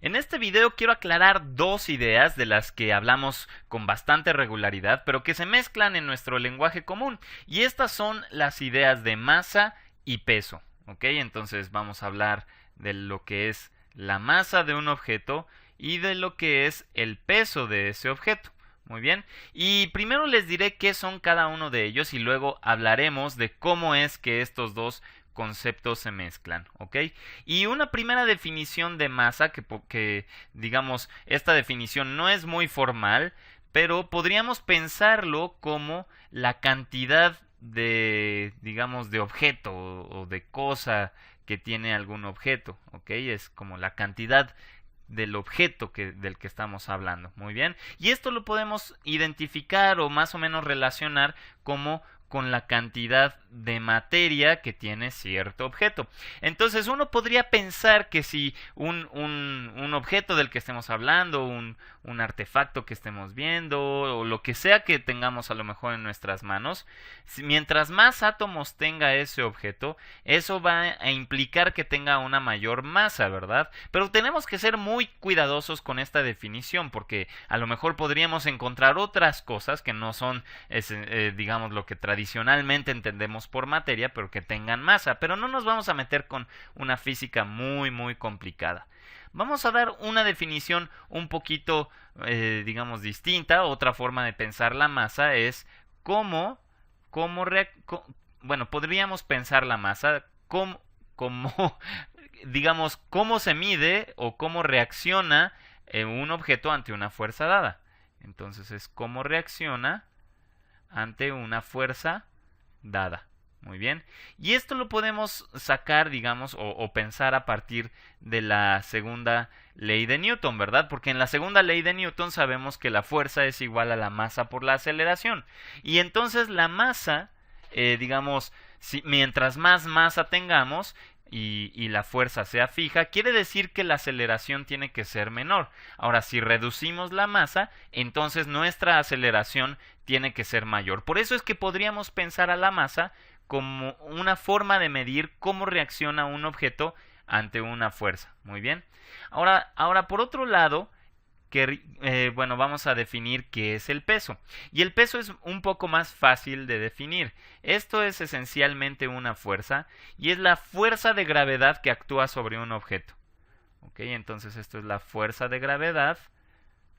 En este video quiero aclarar dos ideas de las que hablamos con bastante regularidad, pero que se mezclan en nuestro lenguaje común. Y estas son las ideas de masa y peso. ¿Ok? Entonces vamos a hablar de lo que es la masa de un objeto y de lo que es el peso de ese objeto. Muy bien. Y primero les diré qué son cada uno de ellos y luego hablaremos de cómo es que estos dos conceptos se mezclan, ¿ok? Y una primera definición de masa, que digamos, esta definición no es muy formal, pero podríamos pensarlo como la cantidad de, digamos, de objeto o de cosa que tiene algún objeto, ¿ok? Es como la cantidad del objeto del que estamos hablando. Muy bien. Y esto lo podemos identificar o más o menos relacionar como con la cantidad de materia que tiene cierto objeto. Entonces uno podría pensar que si un objeto del que estemos hablando, un artefacto que estemos viendo o lo que sea que tengamos a lo mejor en nuestras manos, mientras más átomos tenga ese objeto, eso va a implicar que tenga una mayor masa, ¿verdad? Pero tenemos que ser muy cuidadosos con esta definición porque a lo mejor podríamos encontrar otras cosas que no son, digamos, lo que tradicionalmente entendemos por materia, pero que tengan masa. Pero no nos vamos a meter con una física muy complicada. Vamos a dar una definición un poquito, digamos, distinta. Otra forma de pensar la masa es cómo, bueno, podríamos pensar la masa como digamos, cómo se mide o cómo reacciona un objeto ante una fuerza dada. Entonces es cómo reacciona ante una fuerza dada. Muy bien. Y esto lo podemos sacar, digamos, o pensar a partir de la segunda ley de Newton, ¿verdad? Porque en la segunda ley de Newton sabemos que la fuerza es igual a la masa por la aceleración. Y entonces la masa, digamos, mientras más masa tengamos, y la fuerza sea fija, quiere decir que la aceleración tiene que ser menor. Ahora, si reducimos la masa, entonces nuestra aceleración tiene que ser mayor. Por eso es que podríamos pensar a la masa como una forma de medir cómo reacciona un objeto ante una fuerza. Muy bien. Ahora por otro lado, bueno, vamos a definir qué es el peso. Y el peso es un poco más fácil de definir. Esto es esencialmente una fuerza y es la fuerza de gravedad que actúa sobre un objeto. ¿Ok? Entonces esto es la fuerza de gravedad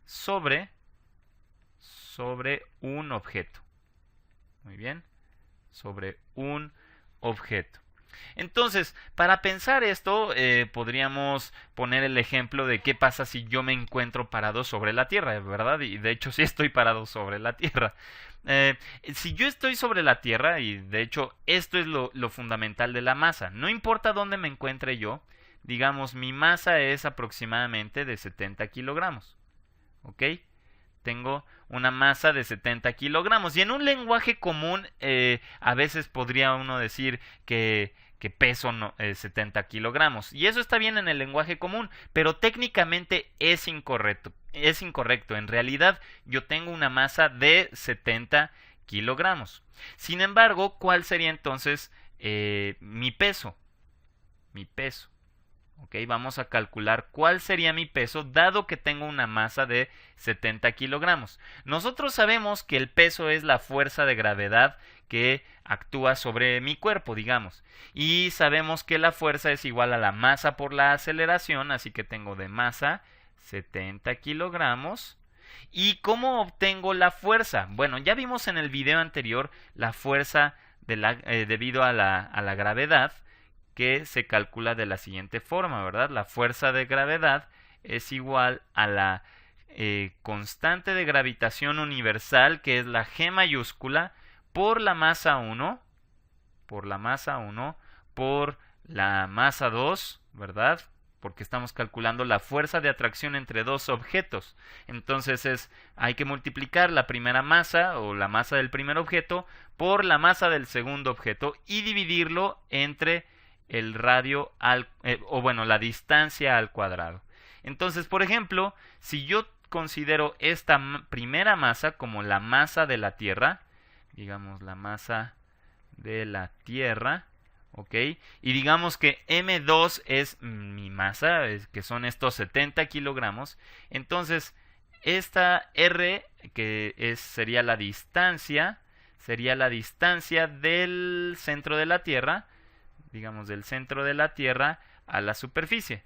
sobre un objeto. Muy bien. Sobre un objeto. Entonces, para pensar esto, podríamos poner el ejemplo de qué pasa si yo me encuentro parado sobre la Tierra, ¿verdad? Y de hecho sí estoy parado sobre la Tierra. Eh, si yo estoy sobre la Tierra, y de hecho esto es lo fundamental de la masa, no importa dónde me encuentre yo, digamos, mi masa es aproximadamente de 70 kilogramos. ¿Ok? Tengo una masa de 70 kilogramos. Y en un lenguaje común, a veces podría uno decir que peso 70 kilogramos. Y eso está bien en el lenguaje común, pero técnicamente es incorrecto. Es incorrecto. En realidad, yo tengo una masa de 70 kilogramos. Sin embargo, ¿cuál sería entonces mi peso? Mi peso. ¿Ok? Vamos a calcular cuál sería mi peso dado que tengo una masa de 70 kilogramos. Nosotros sabemos que el peso es la fuerza de gravedad que actúa sobre mi cuerpo, digamos. Y sabemos que la fuerza es igual a la masa por la aceleración, así que tengo de masa 70 kilogramos. ¿Y cómo obtengo la fuerza? Bueno, ya vimos en el video anterior la fuerza debido a la gravedad, que se calcula de la siguiente forma, ¿verdad? La fuerza de gravedad es igual a la constante de gravitación universal, que es la G mayúscula, por la masa 1, por la masa 1, por la masa 2, ¿verdad? Porque estamos calculando la fuerza de atracción entre dos objetos. Entonces hay que multiplicar la primera masa o la masa del primer objeto por la masa del segundo objeto y dividirlo entre el radio o bueno, la distancia al cuadrado. Entonces, por ejemplo, si yo considero esta primera masa como la masa de la Tierra, digamos la masa de la Tierra, ¿ok? Y digamos que M2 es mi masa, que son estos 70 kilogramos. Entonces, esta R, sería la distancia del centro de la Tierra, digamos del centro de la Tierra a la superficie.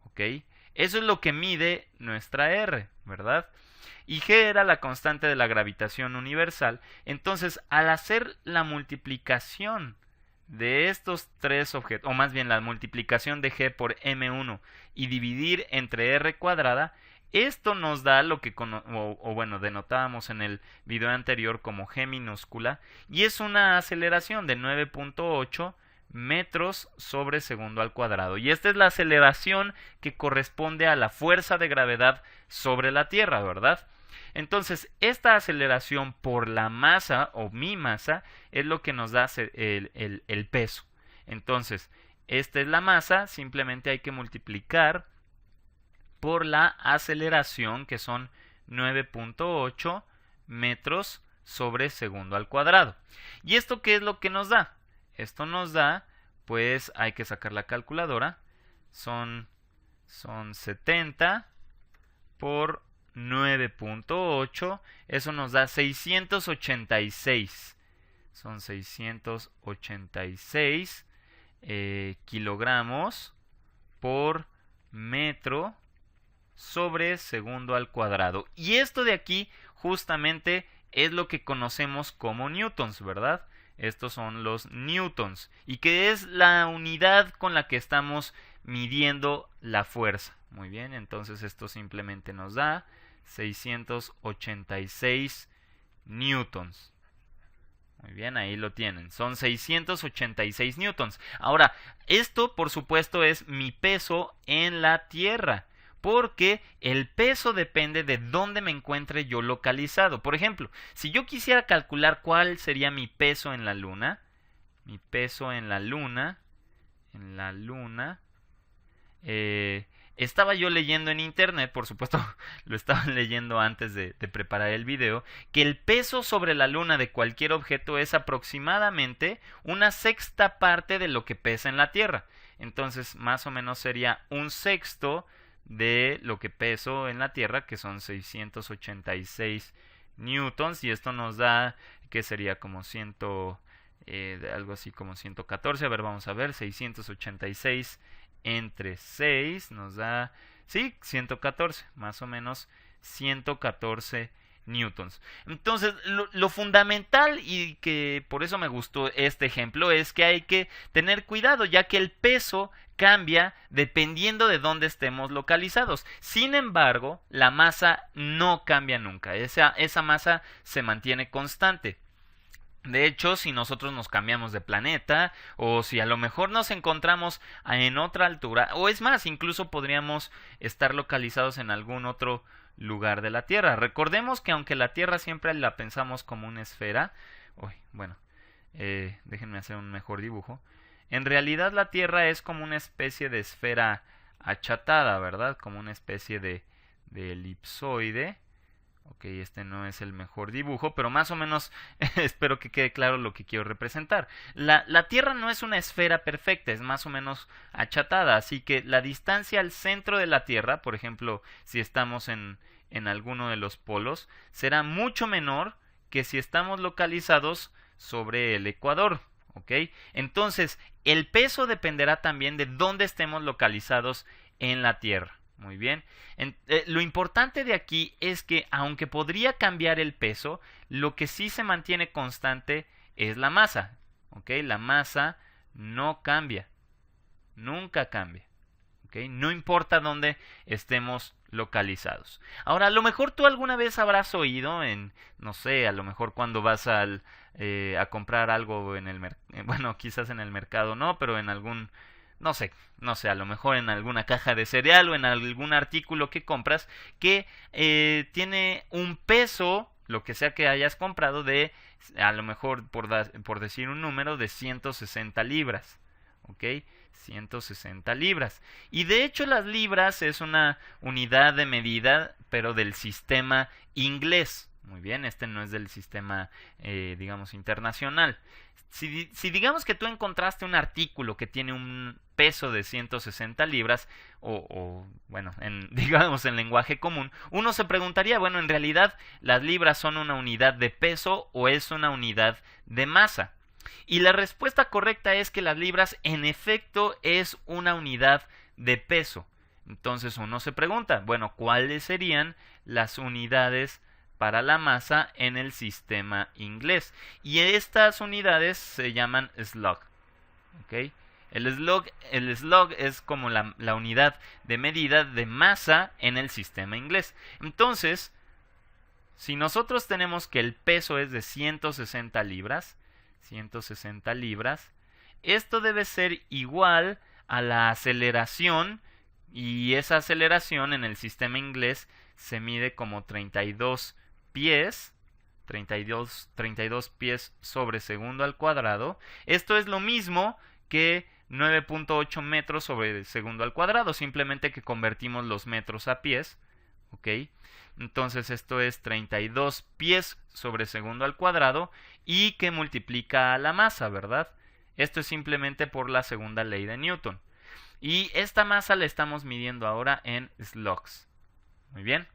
¿Ok? Eso es lo que mide nuestra R, ¿verdad? Y G era la constante de la gravitación universal. Entonces, al hacer la multiplicación de estos tres objetos, o más bien la multiplicación de G por M1 y dividir entre R cuadrada, esto nos da lo que bueno, denotábamos en el video anterior como G minúscula, y es una aceleración de 9.8 metros sobre segundo al cuadrado. Y esta es la aceleración que corresponde a la fuerza de gravedad sobre la Tierra, ¿verdad? Entonces, esta aceleración por la masa o mi masa es lo que nos da el peso. Entonces, esta es la masa, simplemente hay que multiplicar por la aceleración, que son 9.8 metros sobre segundo al cuadrado. ¿Y esto qué es lo que nos da? Esto nos da, pues hay que sacar la calculadora, son 70 por 9.8, eso nos da 686. Son 686 kilogramos por metro sobre segundo al cuadrado. Y esto de aquí justamente es lo que conocemos como newtons, ¿verdad? Estos son los newtons, y que es la unidad con la que estamos midiendo la fuerza. Muy bien, entonces esto simplemente nos da 686 newtons. Muy bien, ahí lo tienen. Son 686 newtons. Ahora, esto por supuesto es mi peso en la Tierra, porque el peso depende de dónde me encuentre yo localizado. Por ejemplo, si yo quisiera calcular cuál sería mi peso en la Luna, estaba yo leyendo en internet, por supuesto lo estaba leyendo antes de preparar el video, que el peso sobre la Luna de cualquier objeto es aproximadamente una sexta parte de lo que pesa en la Tierra. Entonces, más o menos sería un sexto de lo que peso en la Tierra, que son 686 newtons, y esto nos da que sería como algo así como 114. A ver, vamos a ver, 686 entre 6 nos da, sí, 114, más o menos 114 newtons. Entonces, lo fundamental, y que por eso me gustó este ejemplo, es que hay que tener cuidado, ya que el peso cambia dependiendo de dónde estemos localizados. Sin embargo, la masa no cambia nunca. Esa masa se mantiene constante. De hecho, si nosotros nos cambiamos de planeta, o si a lo mejor nos encontramos en otra altura, o es más, incluso podríamos estar localizados en algún otro lugar de la Tierra. Recordemos que aunque la Tierra siempre la pensamos como una esfera, déjenme hacer un mejor dibujo. En realidad la Tierra es como una especie de esfera achatada, ¿verdad? Como una especie de elipsoide. Ok, este no es el mejor dibujo, pero más o menos espero que quede claro lo que quiero representar. La Tierra no es una esfera perfecta, es más o menos achatada, así que la distancia al centro de la Tierra, por ejemplo, si estamos en alguno de los polos, será mucho menor que si estamos localizados sobre el ecuador. ¿Ok? Entonces, el peso dependerá también de dónde estemos localizados en la Tierra. Muy bien. Lo importante de aquí es que, aunque podría cambiar el peso, lo que sí se mantiene constante es la masa. ¿Ok? La masa no cambia. Nunca cambia. ¿Ok? No importa dónde estemos localizados. Ahora, a lo mejor tú alguna vez habrás oído no sé, a lo mejor cuando vas a comprar algo en el mercado, bueno, quizás en el mercado no, pero en algún, no sé, a lo mejor en alguna caja de cereal o en algún artículo que compras que tiene un peso, lo que sea que hayas comprado, de a lo mejor, por decir un número, de 160 libras. ¿Ok? 160 libras. Y de hecho las libras es una unidad de medida, pero del sistema inglés. Muy bien, este no es del sistema, digamos, internacional. Si digamos que tú encontraste un artículo que tiene un peso de 160 libras, bueno, digamos en lenguaje común, uno se preguntaría, bueno, en realidad, ¿las libras son una unidad de peso o es una unidad de masa? Y la respuesta correcta es que las libras, en efecto, es una unidad de peso. Entonces uno se pregunta, bueno, ¿cuáles serían las unidades para la masa en el sistema inglés? Y estas unidades se llaman slug. ¿Okay? El slug es como la unidad de medida de masa en el sistema inglés. Entonces, si nosotros tenemos que el peso es de 160 libras, esto debe ser igual a la aceleración, y esa aceleración en el sistema inglés se mide como 32 pies, 32 pies sobre segundo al cuadrado. Esto es lo mismo que 9.8 metros sobre segundo al cuadrado, simplemente que convertimos los metros a pies, ¿ok? Entonces esto es 32 pies sobre segundo al cuadrado y que multiplica a la masa, ¿verdad? Esto es simplemente por la segunda ley de Newton. Y esta masa la estamos midiendo ahora en slugs. Muy bien.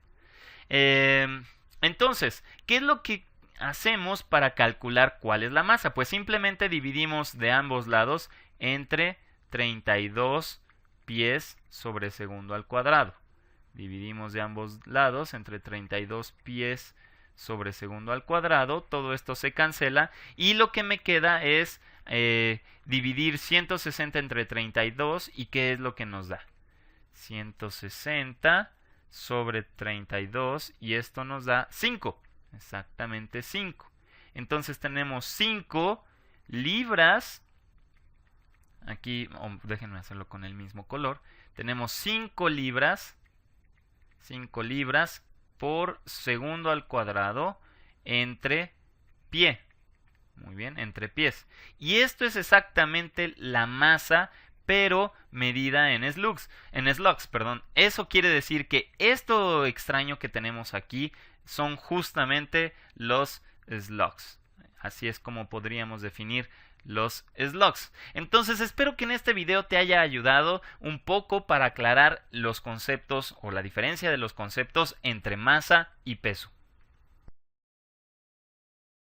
Entonces, ¿qué es lo que hacemos para calcular cuál es la masa? Pues simplemente dividimos de ambos lados entre 32 pies sobre segundo al cuadrado. Dividimos de ambos lados entre 32 pies sobre segundo al cuadrado. Todo esto se cancela y lo que me queda es dividir 160 entre 32. ¿Y qué es lo que nos da? 160 sobre 32 y esto nos da 5. Exactamente 5. Entonces tenemos 5 libras. Aquí, déjenme hacerlo con el mismo color. Tenemos 5 libras por segundo al cuadrado entre pie. Muy bien, entre pies. Y esto es exactamente la masa, pero medida en slugs. Eso quiere decir que esto extraño que tenemos aquí son justamente los slugs. Así es como podríamos definir los slugs. Entonces espero que en este video te haya ayudado un poco para aclarar los conceptos o la diferencia de los conceptos entre masa y peso.